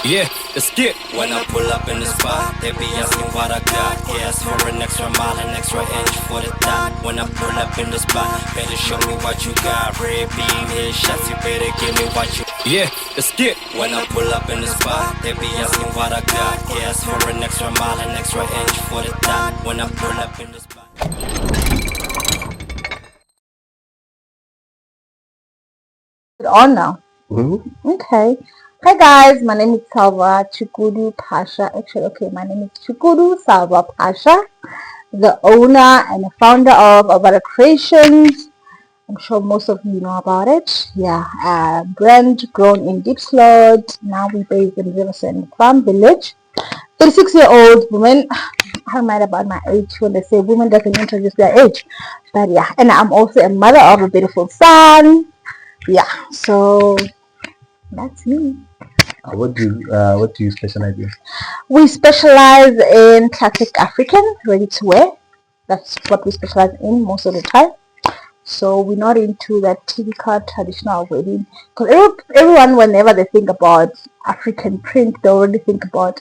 Yeah, let's get. When I pull up in the spot, they be asking what I got. Gas for an extra mile, an extra inch for the dot. When I pull up in the spot, better show me what you got. Red beam, headshots, you better give me what you. Yeah, let's get. When I pull up in the spot, they be asking what I got. Gas for an extra mile, an extra inch for the dot. When I pull up in the spot. On now. Okay. Hi guys, my name is Salva Tshukudu Phasha. Actually, okay, my name is Tshukudu Salva Phasha, the owner and the founder of Alvada Creations. I'm sure most of you know about it. Yeah, a brand grown in Diepsloot. Now we're based in Riverside Farm Village. 36-year-old woman. I'm mad about my age when they say women doesn't introduce their age. But yeah, and I'm also a mother of a beautiful son. Yeah, so that's me. What do you specialize in? We specialize in classic African ready to wear. That's what we specialize in most of the time. So we're not into that typical traditional wedding. Because everyone, whenever they think about African print, they already think about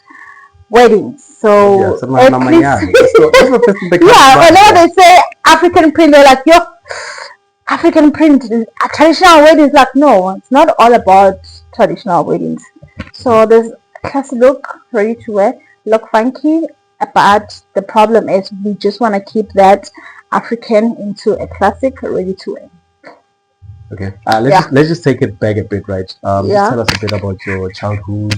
weddings. So yeah, whenever they say African print, they're like, yo, African print, traditional weddings. Like, no, it's not all about traditional weddings. So there's classic look, ready to wear, look funky, but the problem is we just want to keep that African into a classic ready to wear. Okay, let's just take it back a bit, right? Just tell us a bit about your childhood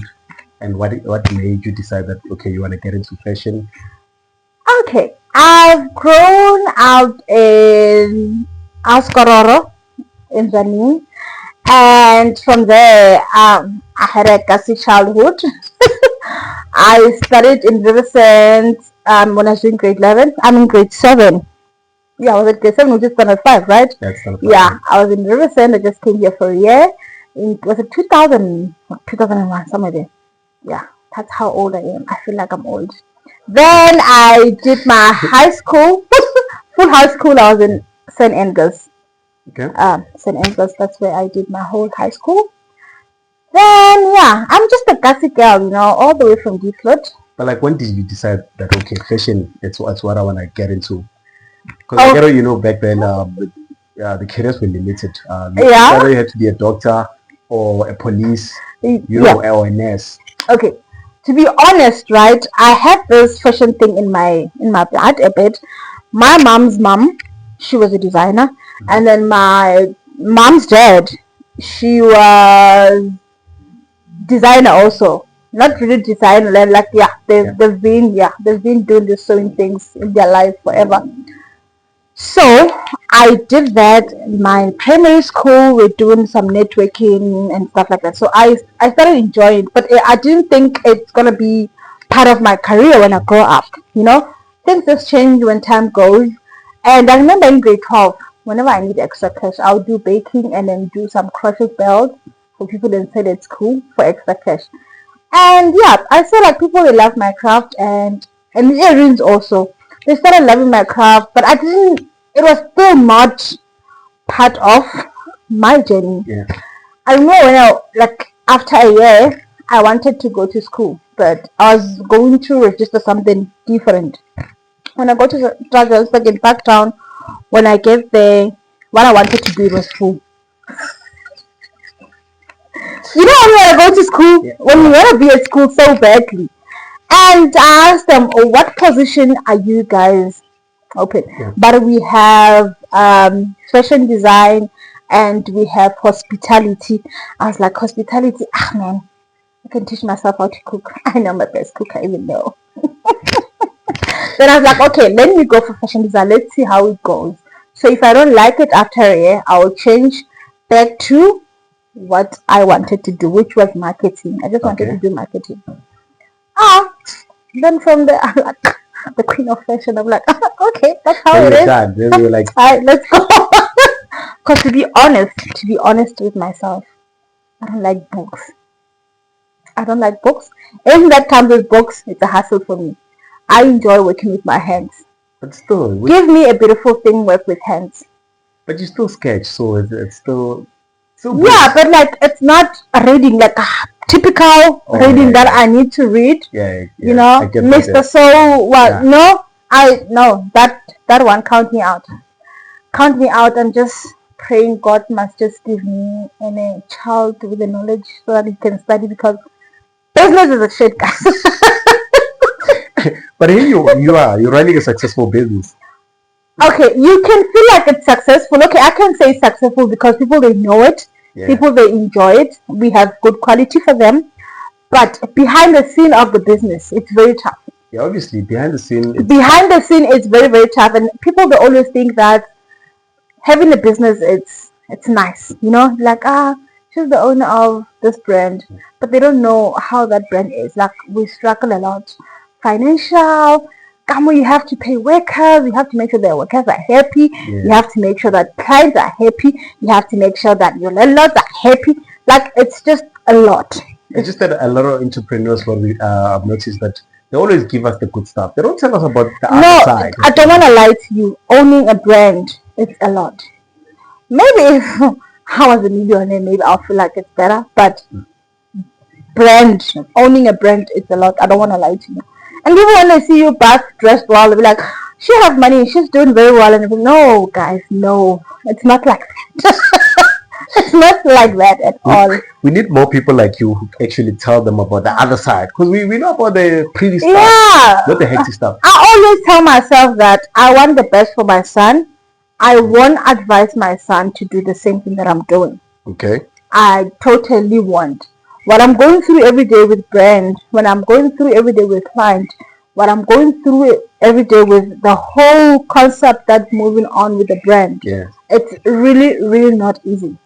and what made you decide that okay, you want to get into fashion. Okay, I've grown up in Askororo in Zani, and from there I had a gassy childhood. I studied in Riverside when I was in grade 11. I'm in grade 7. Yeah, I was in grade 7, which is standard 5, right? Yeah, I was in Riverside. I just came here for a year. Was it 2000, 2001, somewhere there? Yeah, that's how old I am. I feel like I'm old. Then I did my high school, full high school. I was in St. Angus. Okay. St. Angus, that's where I did my whole high school. Then yeah, I'm just a gassy girl, you know, all the way from Diepsloot. But like, when did you decide that okay, fashion, it's what I want to get into? Because I get, you know, back then the careers were limited. Either you had to be a doctor or a police, you know, or a nurse. Okay, to be honest, right, I had this fashion thing in my blood a bit. My mom's mom, she was a designer, and then my mom's dad, she was designer also. Not really designer, like they've been doing the sewing things in their life forever. So I did that in my primary school. We're doing some networking and stuff like that. So I started enjoying it, but I didn't think it's gonna be part of my career when I grow up. You know, things just change when time goes. And I remember in grade 12, whenever I need extra cash, I'll do baking and then do some crochet belts for people that said it's cool for extra cash. And yeah, I saw like people they love my craft and earrings also. They started loving my craft, but I didn't. It was still not part of my journey. Yeah. I remember when after a year, I wanted to go to school, but I was going to register something different. When I got to Johannesburg in Parktown, when I get there, what I wanted to do was school. You know, when I go to school, when you want to be at school so badly. And I asked them, oh, what position are you guys open? Yeah. But we have fashion design and we have hospitality. I was like, hospitality, man, I can teach myself how to cook. I know my best cook, I even know. Then I was like, okay, let me go for fashion design. Let's see how it goes. So if I don't like it after a year, I will change back to what I wanted to do, which was marketing. I just wanted to do marketing. Then from there, I'm like the queen of fashion. I'm like, okay, that's how it is. Then you're like, all right, let's go. Because to be honest with myself, I don't like books. Anything that comes with books, it's a hassle for me. I enjoy working with my hands. But still, give me a beautiful thing, work with hands. But you still sketch, so it's still yeah, but like it's not reading like typical reading that I need to read. You know, Mr. So what? No, that one count me out. Count me out. I'm just praying God must just give me a child with the knowledge so that he can study, because business is a shit, guys. But here you're running a successful business. Okay, you can feel like it's successful. Okay, I can say successful because people, they know it. People, they enjoy it. We have good quality for them. But behind the scene of the business, it's very tough. Yeah, obviously, behind the scene, it's very, very tough. And people, they always think that having a business, it's nice. You know, like, she's the owner of this brand. But they don't know how that brand is. Like, we struggle a lot. Financial, you have to pay workers, you have to make sure that workers are happy, you have to make sure that clients are happy, you have to make sure that your landlords are happy. Like, it's just a lot. It's just that a lot of entrepreneurs, what I've noticed, that they always give us the good stuff. They don't tell us about the other side. I don't want to lie to you. Owning a brand, it's a lot. Maybe if I was a millionaire, maybe I'll feel like it's better. But owning a brand, it's a lot. I don't want to lie to you. And people, when they see you back dressed well, they'll be like, she has money, she's doing very well. And they'll be, no, guys, no. It's not like that. It's not like that at all. We need more people like you who actually tell them about the other side. Because we know about the pretty stuff, not the hectic stuff. I always tell myself that I want the best for my son. I won't advise my son to do the same thing that I'm doing. Okay. I totally won't. What I'm going through every day with brand, when I'm going through every day with client, what I'm going through every day with the whole concept that's moving on with the brand, it's really, really not easy.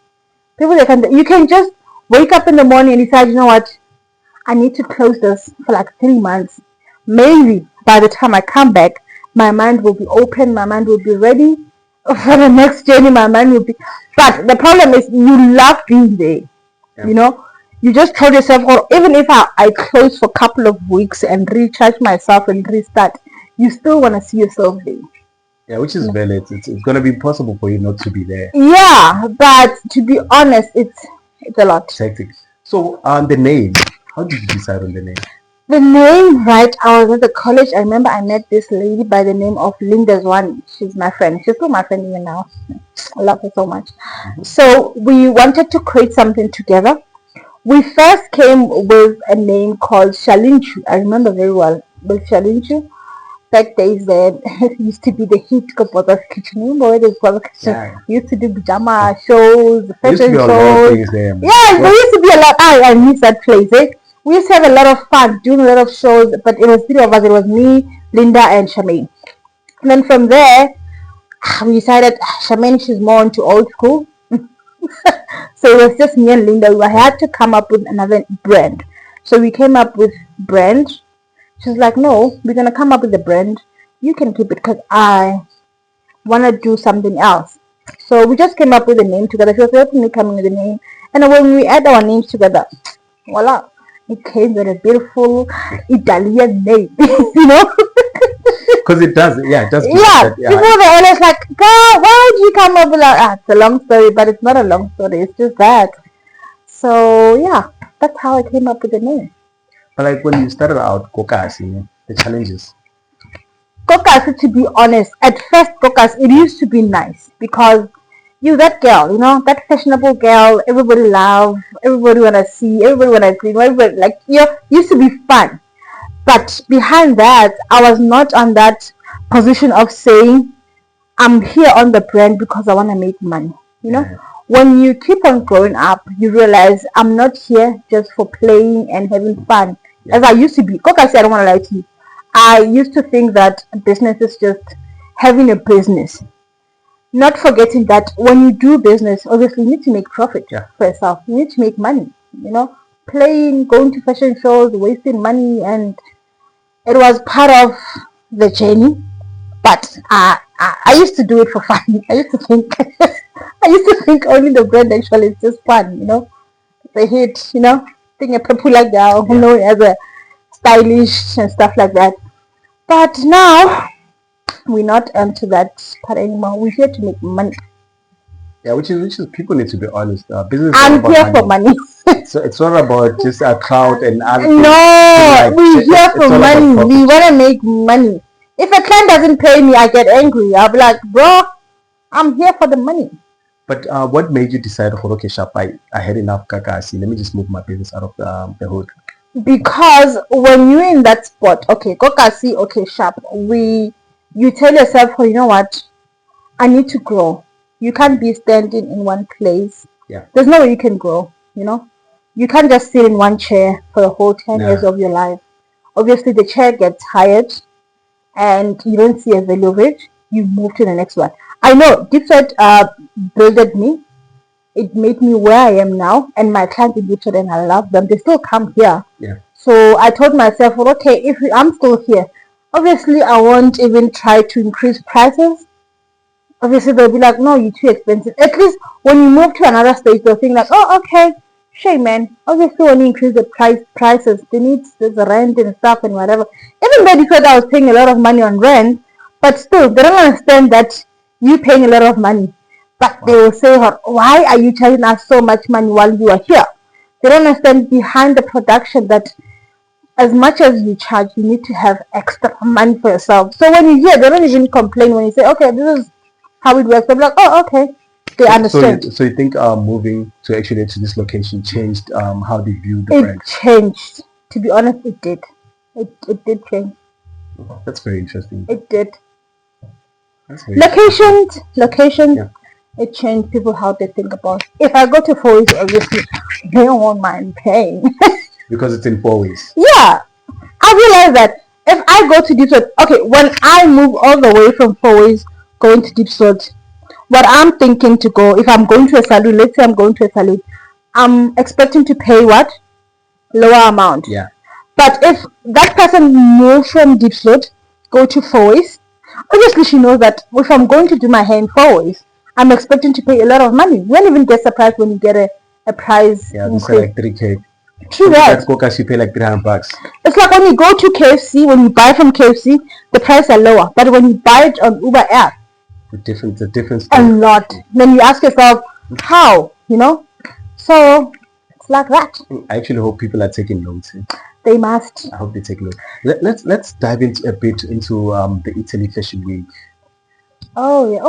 People, you can just wake up in the morning and decide, you know what, I need to close this for like 3 months. Maybe by the time I come back, my mind will be open, my mind will be ready for the next journey, my mind will be. But the problem is, you love being there, you know. You just told yourself, or even if I close for a couple of weeks and recharge myself and restart, you still want to see yourself there. Yeah, which is valid. It's going to be impossible for you not to be there. Yeah, but to be honest, it's a lot. It's hectic. So, the name, how did you decide on the name? The name, right? I was at the college. I remember I met this lady by the name of Linda Zwan. She's my friend. She's still my friend even now. I love her so much. So we wanted to create something together. We first came with a name called Shalinchu. I remember very well. With Shalinchu, back days then, it used to be the hit Kapota's Kitchen. Remember where they call the kitchen? We used to do pajama shows, fashion shows. There used to be a lot. I miss that place. We used to have a lot of fun doing a lot of shows, but it was 3 of us. It was me, Linda, and Charmaine. And then from there, we decided Charmaine, she's more into old school. So it was just me and Linda. We had to come up with another brand. So we came up with brand. She's like, no, we're going to come up with a brand. You can keep it because I want to do something else. So we just came up with a name together. She was helping me coming with a name. And when we add our names together, voila, it came with a beautiful Italian name, you know? Because it does, it does. People are always like, girl, why did you come up with that? It's a long story, but it's not a long story. It's just that. So, yeah, that's how I came up with the name. But like when you started out, Kokas, you know, the challenges. Kokas, to be honest, at first, Kokas, it used to be nice because you, that girl, you know, that fashionable girl, everybody love, everybody want to see, everybody want to clean, everybody, like, you know, used to be fun. But behind that, I was not on that position of saying, I'm here on the brand because I want to make money. You know, when you keep on growing up, you realize I'm not here just for playing and having fun. As I used to be. Like I said, I don't want to lie to you. I used to think that business is just having a business. Not forgetting that when you do business, obviously you need to make profit for yourself. You need to make money. You know, playing, going to fashion shows, wasting money, and it was part of the journey. But I used to do it for fun. I used to think only the brand actually is just fun, you know. The hit, you know, being a popular girl, you know, as a stylish and stuff like that. But now we're not into that part anymore. We're here to make money. Yeah, which is people need to be honest. Business is all I'm about here for money. money. So it's not about just a crowd and other things. No, Like we're here it's for all about money. We profit. want to make money. If a client doesn't pay me, I get angry. I'll be like, bro, I'm here for the money. But what made you decide, oh, okay, Shop, I had enough kakasi. Let me just move my business out of the hood. Because when you're in that spot, okay, go kasi, okay, sharp. You tell yourself, oh, you know what? I need to grow. You can't be standing in one place. Yeah. There's no way you can grow, you know. You can't just sit in one chair for the whole 10 years of your life. Obviously, the chair gets tired and you don't see a value of it. You move to the next one. I know Diepsloot builded me. It made me where I am now, and my clients in Diepsloot, and I love them. They still come here. Yeah. So I told myself, well, okay, if I'm still here, obviously I won't even try to increase prices. Obviously they'll be like, no, you're too expensive. At least when you move to another state, they'll think like, oh, okay, shame, man. Obviously when you increase the prices, they need the rent and stuff and whatever. Even though because I was paying a lot of money on rent, but still they don't understand that you paying a lot of money. But they will say, why are you charging us so much money while you are here? They don't understand behind the production that as much as you charge, you need to have extra money for yourself. So when you hear, they don't even complain when you say, okay, this is how it works. They're like, oh, okay. They understand. So you think moving to this location changed how they view the It brand? changed. To be honest, it did. It did change. That's very interesting. It did. That's very Locations. Yeah. It changed people how they think about. If I go to Foy's, obviously they won't mind paying. Because it's in 4 ways. Yeah, I realize that if I go to Diepsloot, okay, when I move all the way from Foy's going to Diepsloot, what I'm thinking to go, if I'm going to a salon, let's say I'm going to a salon, I'm expecting to pay what? Lower amount. Yeah. But if that person moves from Diepsloot, go to Foy's, obviously she knows that if I'm going to do my hair in Foy's, I'm expecting to pay a lot of money. You won't even get surprised when you get a price. Yeah, this is like 3K. True that. Coca, you pay like $300. It's like when you go to KFC, when you buy from KFC, the price are lower. But when you buy it on Uber app, the difference. A lot. Then you ask yourself, how? You know? So it's like that. I actually hope people are taking notes. They must. I hope they take notes. Let's dive into a bit into the Italy Fashion Week. Oh yeah,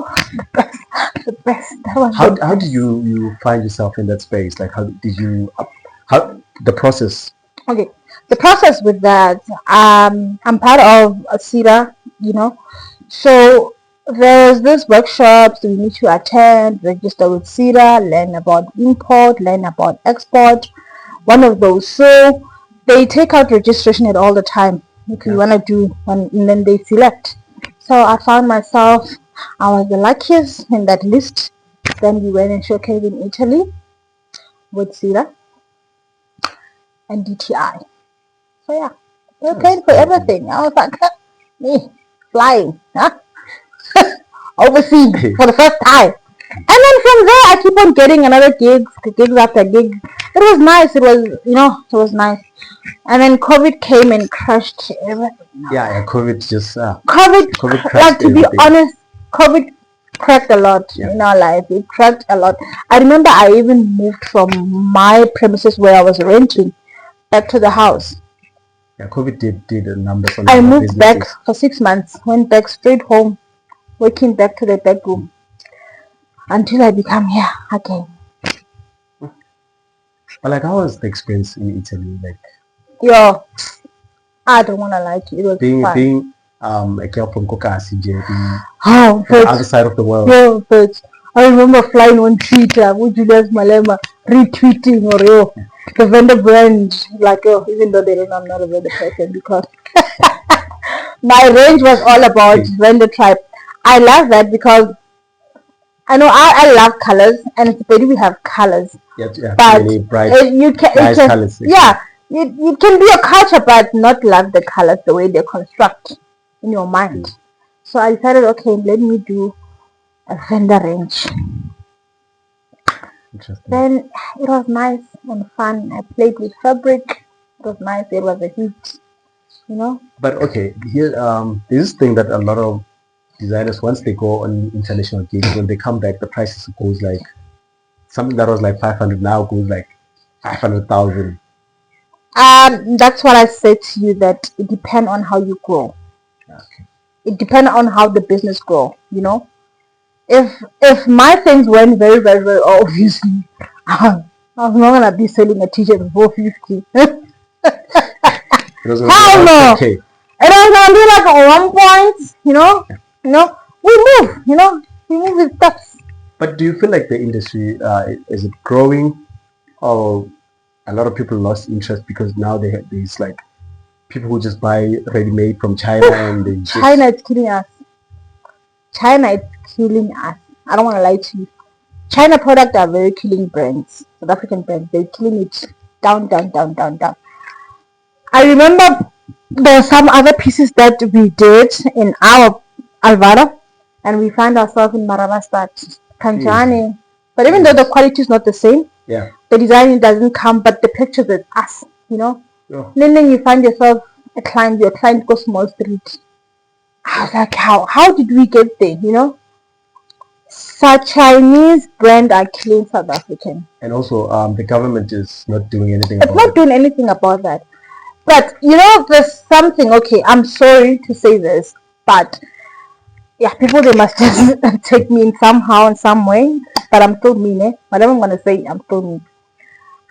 the best. That was how do you find yourself in that space? Like how the process? Okay, the process with that, I'm part of a CEDA, you know, so there's this workshops we need to attend, register with CEDA, learn about import, learn about export, one of those. So they take out registration at all the time if you want to do one, and then they select. So I found myself, I was the luckiest in that list. Then we went and showcased in Italy with CEDA and DTI. So yeah, they paid for everything. I was like, me flying, huh? Overseas for the first time. And then from there, I keep on getting another gigs after gigs. It was nice. It was nice. And then COVID came and crushed everything. Yeah, COVID just COVID like to be honest, COVID cracked a lot in our life. It cracked a lot. I remember I even moved from my premises where I was renting back to the house. Yeah, COVID did a number on I moved back for 6 months, went back straight home, working back to the bedroom until I become here again. But like, how was the experience in Italy? Like, yo, I don't wanna lie to you. It was fun. Being a girl from Kokasi, being from the other side of the world. Yo, but I remember flying on Twitter with Julius Malema retweeting or the vendor brand, like even though they don't know I'm not a vendor person because my range was all about vendor tribe. I love that because I know I love colors and it's better we have colors. Yeah, but really bright, you can, nice colors. Yeah, you can be a culture but not love the colors the way they construct in your mind. So I decided, okay, let me do a vendor range. Interesting. Then it was nice and fun. I played with fabric. It was nice. It was a hit, you know. But okay, here there's this thing that a lot of designers, once they go on international gigs, when they come back, the prices goes like something that was like 500 now goes like 500,000. That's what I said to you, that it depends on how you grow. Okay. It depends on how the business grow, you know. If my things went very, very, very, obviously, I was not gonna be selling a t-shirt for 450. Hell no! Okay. It was gonna be like at one point, you know, we move with steps. But do you feel like the industry is it growing, or a lot of people lost interest because now they have these like people who just buy ready-made from China and they China is killing us. China is killing us. I don't want to lie to you. China products are very killing brands. South African brands, they're killing it down. I remember there are some other pieces that we did in our Alvada, and we find ourselves in Marabastad, Kanjani. But even though the quality is not the same, the design doesn't come, but the pictures is us, you know. Then you find yourself your client goes small street. I was like, how did we get there, you know? Such Chinese brand are killing South African. And also, the government is not doing anything about it. It's not doing anything about that. But, you know, there's something, okay, I'm sorry to say this, but, yeah, people, they must just take me in somehow, in some way, but I'm still mean, eh? Whatever I'm going to say, I'm still mean.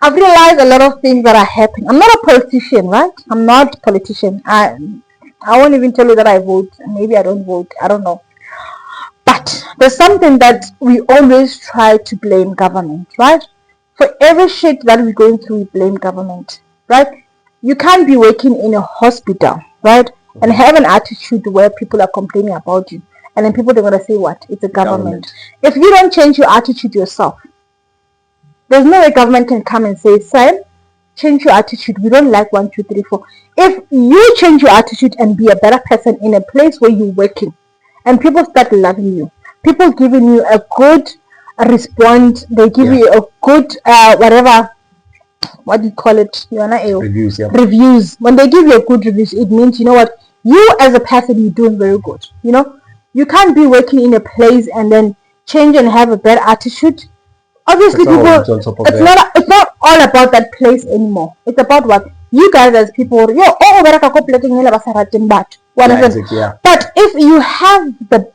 I've realized a lot of things that are happening. I'm not a politician, right? I'm not a politician. I won't even tell you that I vote. Maybe I don't vote. I don't know. But there's something that we always try to blame government, right? For every shit that we're going through, we blame government, right? You can't be working in a hospital, right? And have an attitude where people are complaining about you. And then people, they're going to say what? It's a government. If you don't change your attitude yourself, there's no way government can come and say, Sam, change your attitude. We don't like 1, 2, 3, 4. If you change your attitude and be a better person in a place where you're working, and people start loving you, people giving you a good response, they give you a good whatever, what do you call it? You're not reviews. Reviews. When they give you a good reviews, it means, you know what, you as a person, you're doing very good. You know, you can't be working in a place and then change and have a bad attitude. Obviously, people, it's not all about that place anymore. It's about what you guys as people, what is it? But if you have the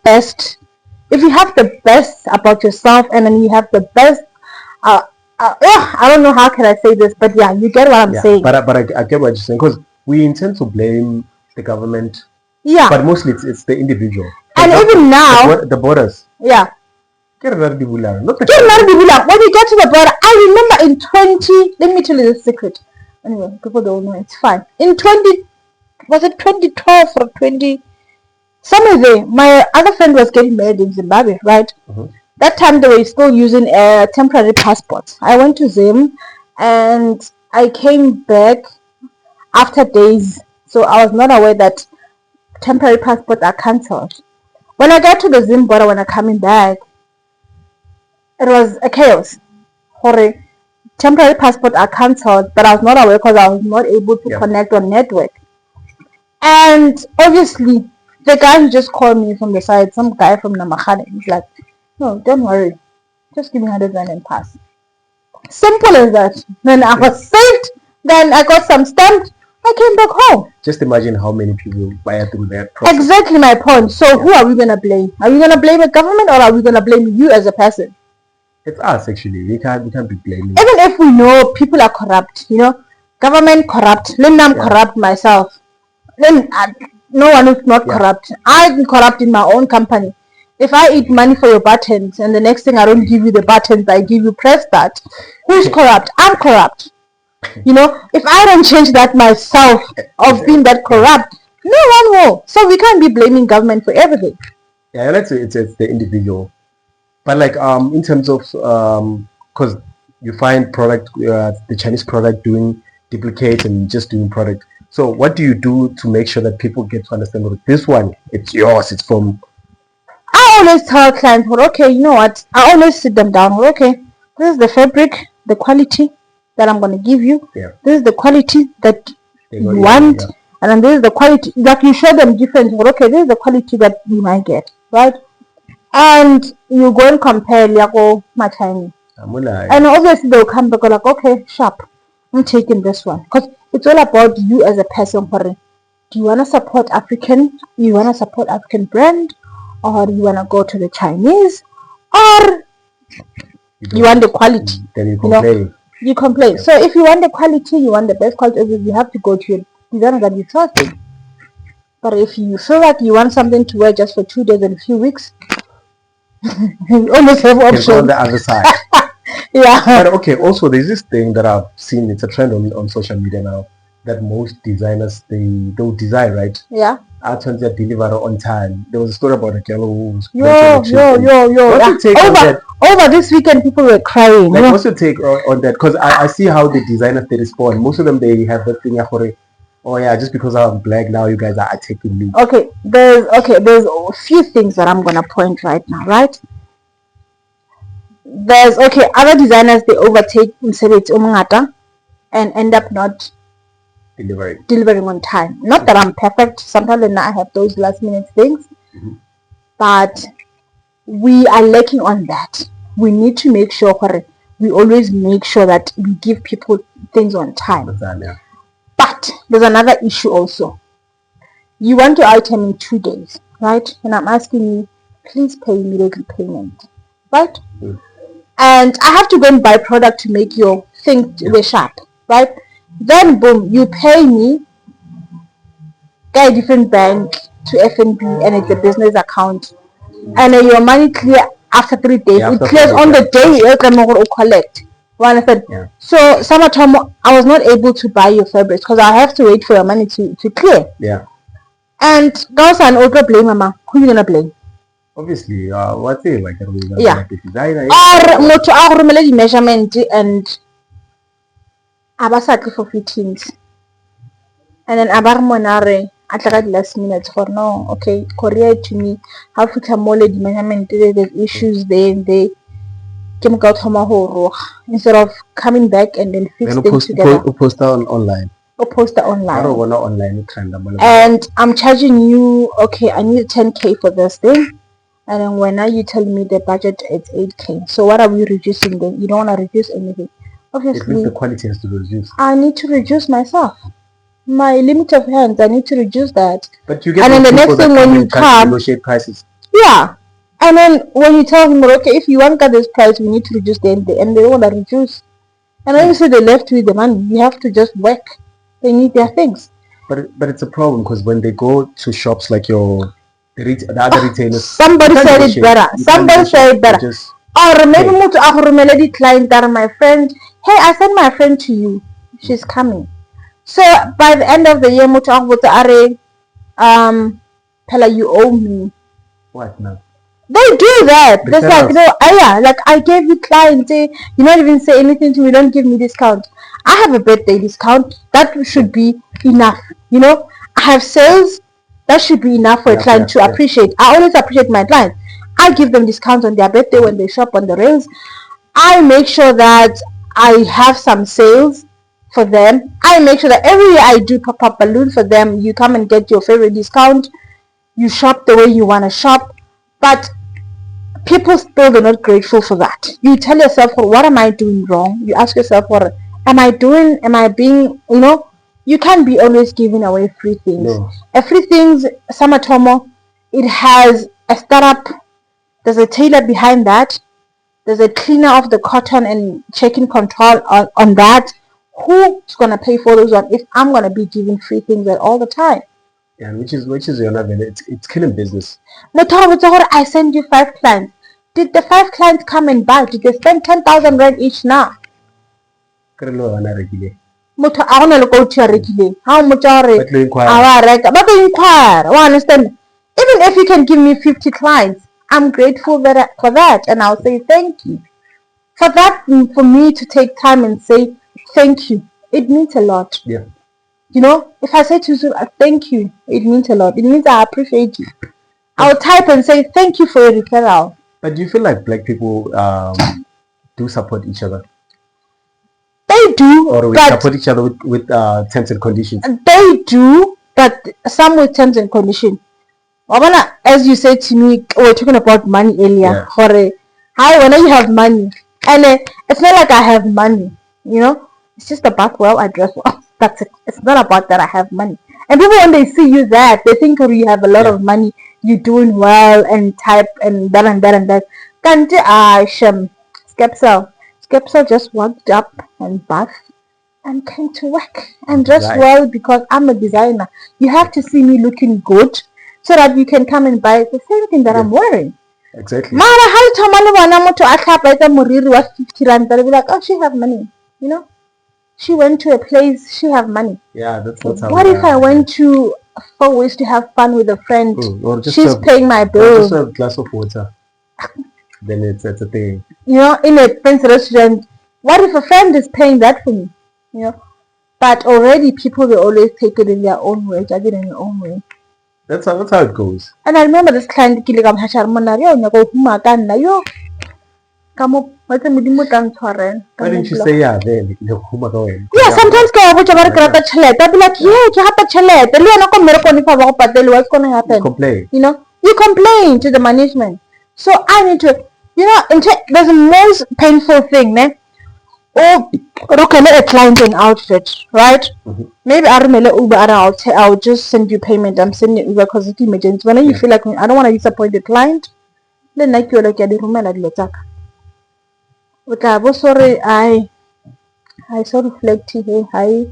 best, about yourself, and then you have the best, I don't know how can I say this, but yeah, you get what I'm saying. But I get what you're saying, because we intend to blame the government. Yeah. But mostly it's the individual. And even now, the borders. Yeah. When you get to the border, I remember in 20, let me tell you the secret. Anyway, people don't know, it's fine. In 2012 or 20, somewhere there, my other friend was getting married in Zimbabwe, right? That time they were still using a temporary passport. I went to Zim and I came back after days. So I was not aware that temporary passports are cancelled. When I got to the Zim border, when I'm coming back, it was a chaos. Horrible. Temporary passport are cancelled, but I was not aware because I was not able to connect on network. And obviously, the guy who just called me from the side, some guy from Namakhane, he's like, no, don't worry, just give me 100 rand and pass. Simple as that. Then I was saved, then I got some stamps, I came back home. Just imagine how many people buy through that process. Exactly my point. So who are we going to blame? Are we going to blame the government, or are we going to blame you as a person? It's us, actually. We can't be blaming. Even if we know people are corrupt, you know, government corrupt, then I'm corrupt myself. Then no one is not corrupt. I'm corrupt in my own company. If I eat money for your buttons and the next thing I don't give you the buttons, I give you press that, who's corrupt? I'm corrupt. You know, if I don't change that myself of being that corrupt, no one will. So we can't be blaming government for everything. Yeah, let's say it's the individual. But like in terms of because you find product the Chinese product doing duplicate and just doing product. So what do you do to make sure that people get to understand that this one, it's yours, it's from? I always tell clients, well, okay, you know what? I always sit them down. Well, okay, this is the fabric, the quality that I'm going to give you. This is the quality that you want. And then this is the quality that you show them different. Well, okay, this is the quality that you might get, right? And you go and compare Liago Matani. And obviously they'll come back like, okay, sharp, I'm taking this one. Because it's all about you as a person. Do you want to support African? You want to support African brand? Or do you want to go to the Chinese? Or you want the quality? Then you complain. You complain. Yeah. So if you want the quality, you want the best quality, you have to go to your designer that you trust. But if you feel like you want something to wear just for 2 days and a few weeks, you almost have options. On the other side. Yeah. But okay, also there's this thing that I've seen, it's a trend on social media now, that most designers, they'll design, right? Yeah. I turn to deliver on time. There was a story about a girl who was over this weekend people were crying. Like, what's your take on that? Because I see how the designers, they respond. Most of them, they have that thing, oh yeah, just because I'm black now you guys are taking me. Okay, there's a few things that I'm gonna point right now, right? There's other designers, they overtake and end up not delivering on time. Not that I'm perfect, sometimes I have those last minute things, but we are lacking on that. We need to make sure we always make sure that we give people things on time. But there's another issue also. You want your item in 2 days, right? And I'm asking you, please pay immediately payment, right? And I have to go and buy product to make your thing the sharp, right? Then boom, you pay me, get a different bank to FNB, and it's a business account, and then your money clear after 3 days. It clears on the day you collect. Yeah. So summertime I was not able to buy your fabrics because I have to wait for your money to clear. Yeah. And those are also blame, Mama. Who you gonna blame? Obviously, what's it like? Yeah. Or the measurement and abasatli for fittings, and then abar monare at the last minute for no. Okay, Korea to me how to come the measurement. There's issues there and they. Instead of coming back and then fix things together. Post online. Or post online. I don't want online trend. And I'm charging you, okay, I need 10K for this thing. And then when now you tell me the budget is 8K. So what are we reducing then? You don't want to reduce anything. Obviously, it means the quality has to be reduced. I need to reduce myself. My limit of hands, I need to reduce that. But you get and then the next thing when you come, negotiate prices. Yeah. And then when you tell them, okay, if you want to get this price, we need to reduce and they don't want to reduce. And obviously they left with the money. You have to just work. They need their things. But it's a problem because when they go to shops like the other retailers, somebody said it better. Somebody said it better. Or maybe the client that my friend, hey, I sent my friend to you. She's coming. So by the end of the year, Pella, you owe me. What now? They do that. Just like, like I gave you client, you not even say anything to me, don't give me discount. I have a birthday discount. That should be enough. I have sales. That should be enough for a client to appreciate. I always appreciate my clients. I give them discounts on their birthday when they shop on the rails. I make sure that I have some sales for them. I make sure that every year I do pop-up balloon for them. You come and get your favorite discount. You shop the way you want to shop. But people still are not grateful for that. You tell yourself, what am I doing wrong? You ask yourself, what am I doing? Am I being, you can't be always giving away free things. No. Free things, Samatomo, it has a startup. There's a tailor behind that. There's a cleaner of the cotton and checking control on that. Who's going to pay for those ones if I'm going to be giving free things all the time? Yeah, which is your level. It's killing business. No, I send you 5 clients. Did the 5 clients come and buy? Did they spend 10,000 rand each now? How much are but they inquire. Understand? Even if you can give me 50 clients, I'm grateful for that, and I'll say thank you. For that, for me to take time and say thank you, it means a lot. Yeah. If I say to you, thank you, it means a lot. It means I appreciate you. I'll type and say thank you for your referral. But do you feel like black people do support each other? They do. Or we support each other with terms and conditions? They do, but some with terms and conditions. As you said to me, we're talking about money earlier. Hi, when you have money, and it's not like I have money, it's just about well I dress well. That's it. It's not about that I have money. And people, when they see you that, they think you have a lot of money, you're doing well and type and that and that and that. Kanti Shem Skepsel just walked up and bathed and came to work and dressed well because I'm a designer. You have to see me looking good so that you can come and buy the same thing that I'm wearing. Exactly. Mara, how to Moriri was 50 rand, they'll be like, oh, she have money, She went to a place, she have money. Yeah, that's how. What if I went to Far West to have fun with a friend? She's paying my bill. Just a glass of water. Then it's a thing. In a fancy restaurant, what if a friend is paying that for me? But already people will always take it in their own way, judge it in their own way. That's how it goes. And I remember this client kiligam why didn't you say then? Yeah, sometimes I'll be like, what's going to happen? Complain. You complain to the management. So I need to, there's the most painful thing, Oh, okay, let a client an outfit, right? Maybe I'll just send you payment. I'm sending Uber because it's emergency. When you feel like I don't want to disappoint the client, then like you're like sorry, I so reflect here, high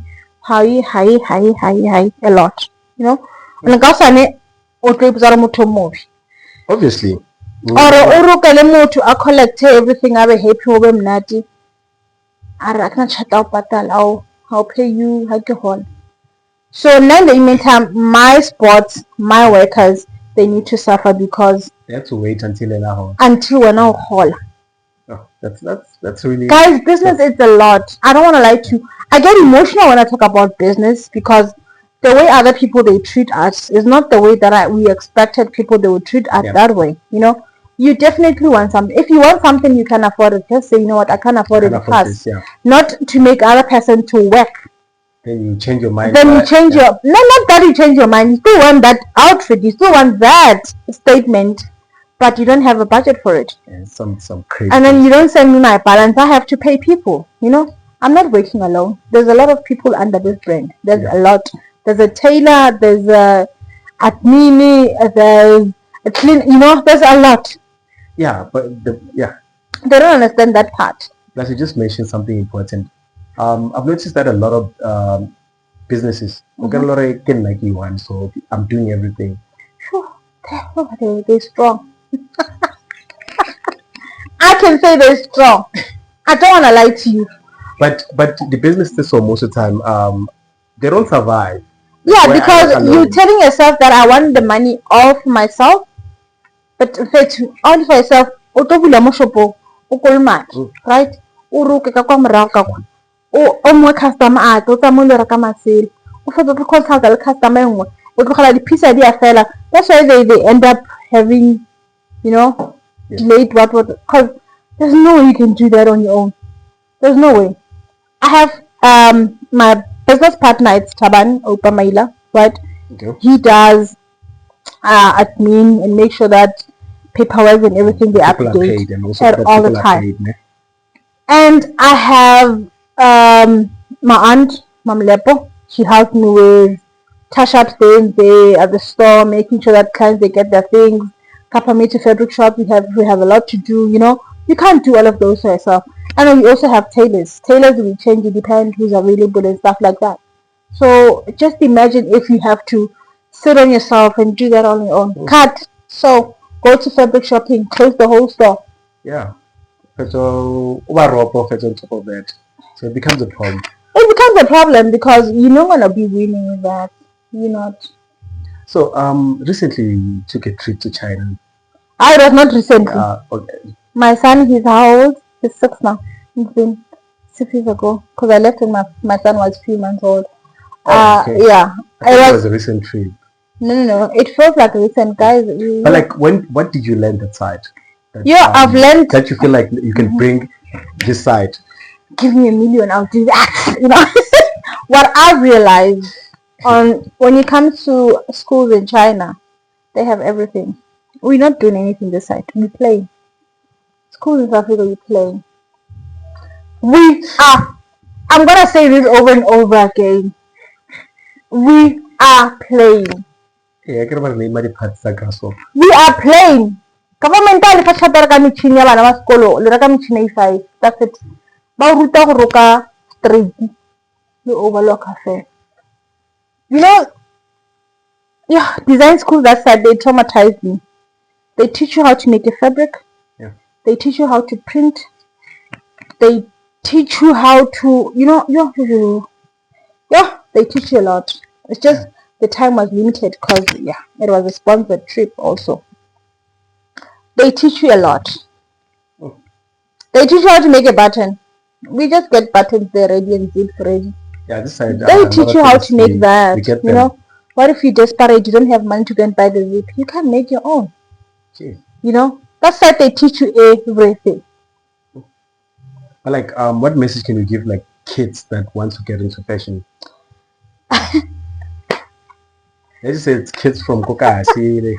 a lot, Obviously. Or I collect everything, I be happy, I'll pay you so now in the meantime my sports, my workers, they need to suffer because they have to wait until we're now whole. Oh, that's really, guys, business is a lot. I don't want to lie to you. I get emotional when I talk about business because the way other people they treat us is not the way that we expected people they would treat us that way. You definitely want something. If you want something you can afford it, just say, you know what, I can't afford it fast. Not to make other person to work. Then you change your mind. Then you change your not that you change your mind. You still want that outfit. You still want that statement, but you don't have a budget for it. Some crazy. And then you don't send me my balance. I have to pay people. I'm not working alone. There's a lot of people under this brand. There's a lot. There's a tailor. There's a admin. There's a clean. There's a lot. Yeah, but they don't understand that part. Plus, you just mentioned something important. I've noticed that a lot of businesses get a lot of like you want, so I'm doing everything. They're strong. I can say they're strong. I don't want to lie to you. But the businesses, so most of the time, they don't survive. Yeah, because you're telling yourself that I want the money off myself, but only for yourself. Right? Customer customer that's why they end up having delayed what because there's no way you can do that on your own. There's no way. I have my business partner, it's Taban Opamaila, right? He does admin and make sure that paperwork and everything they update all the time. And I have my aunt, Mam Lepo. She helps me with touch-ups day at the store, making sure that clients they get their things. Kapamita fabric shop, we have a lot to do. You can't do all of those for yourself. And then we also have tailors. Tailors will change, it depends who's available and stuff like that. So just imagine if you have to sit on yourself and do that on your own. Cut. So go to fabric shopping, close the whole store. Yeah. So overall profits on top of that. So it becomes a problem. It becomes a problem because you're not gonna be winning with that. You're not. So recently you took a trip to China. I was not recently. Okay. My son, he's how old? He's 6 now. It's been 6 years ago because I left when my son was 3 months old. Okay. Yeah. It was a recent trip. No. It feels like a recent, guys. But like, what did you learn that side? I've learned that you feel like you can bring this side. Give me $1 million, I'll do that. What I've realized when it comes to schools in China, They have everything. We're not doing anything this side. We play. School in South Africa, we play. We are. I'm gonna say this over and over again. We are playing. Yeah, I We are playing. Government le fa tshwara ka metšhini ya bana ba sekolo le reka metšhini A5. That's it. Ba ruta go roka straight le overlock affair. You know, yeah, design school that side, they traumatized me. They teach you how to make a fabric. Yeah. They teach you how to print. They teach you how to, they teach you a lot. It's just the time was limited because, it was a sponsored trip also. They teach you a lot. Oh. They teach you how to make a button. We just get buttons there ready and zips ready. Yeah, this side. They teach you how to make that. What if you're desperate, you don't have money to go and buy the zip? You can make your own. Okay. That's why they teach you everything. But like, what message can you give like kids that want to get into fashion? Let's just say it's kids from Kokasi,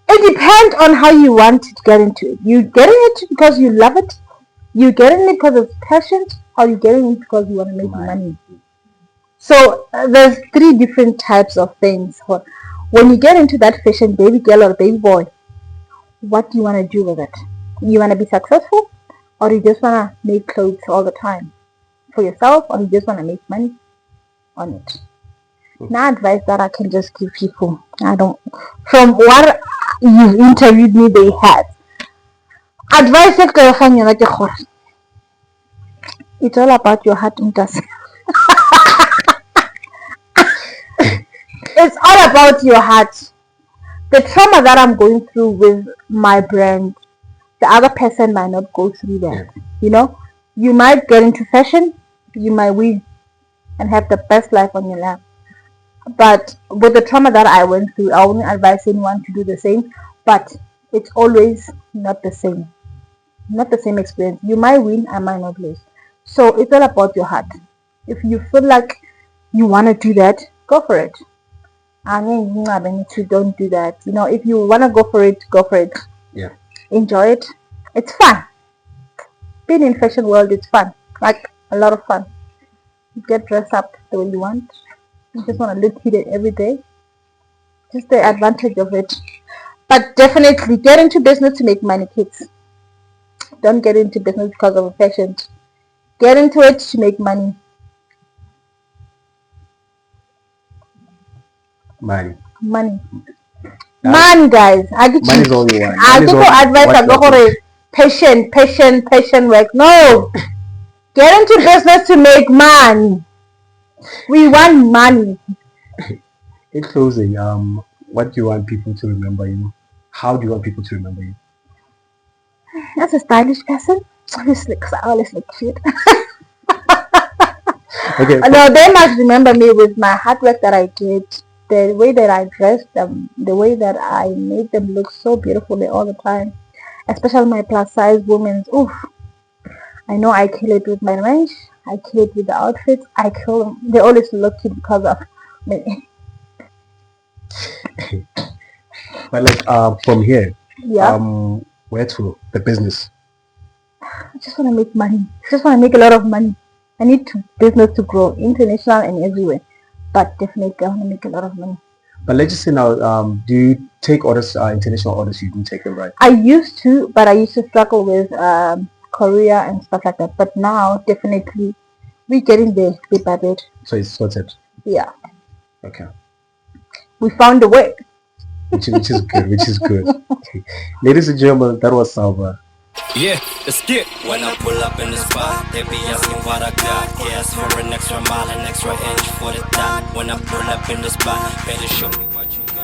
It depends on how you want to get into it. You getting it because you love it, you getting it because it's passion, or you getting it because you want to make money. So there's 3 different types of things. When you get into that fashion, baby girl or baby boy, what do you want to do with it? You want to be successful, or you just want to make clothes all the time for yourself, or you just want to make money on it? No advice that I can just give people. From what you've interviewed me, they had advice. It's all about your heart. It's all about your heart. The trauma that I'm going through with my brand, the other person might not go through that. You might get into fashion, you might win and have the best life on your lap. But with the trauma that I went through, I wouldn't advise anyone to do the same. But it's always not the same. Not the same experience. You might win, I might not lose. So it's all about your heart. If you feel like you want to do that, go for it. I mean, don't do that. If you want to go for it, go for it. Yeah. Enjoy it. It's fun. Being in fashion world, it's fun. Like a lot of fun. You get dressed up the way you want. You just want to look hidden every day. Just the advantage of it. But definitely get into business to make money, kids. Don't get into business because of a fashion. Get into it to make money. Money, guys. Money is all you want. I give you advice. I go for patient work. No, get into business to make money. We want money. In closing, what do you want people to remember you? How do you want people to remember you? As a stylish person, obviously, because I always look cute. Okay. No, they must remember me with my hard work that I did. The way that I dressed them, the way that I made them look so beautifully all the time, especially my plus size women. Oof, I know I kill it with my range, I kill it with the outfits, I kill them. They always look cute because of me. But like from here, where to the business? I just want to make money. I just want to make a lot of money. I need business to grow international and everywhere. But definitely I want to make a lot of money. But let's just say now, do you take orders, international orders? You do take them, right? I used to, but I used to struggle with Korea and stuff like that. But now, definitely, we're getting there bit by bit. So it's sorted? Yeah. Okay. We found a way. Which is good, Okay. Ladies and gentlemen, that was Salva. Yeah, let's get. When I pull up in the spot, they be asking what I got. Gas for an extra mile, an extra inch for the dot. When I pull up in the spot, better show me what you got.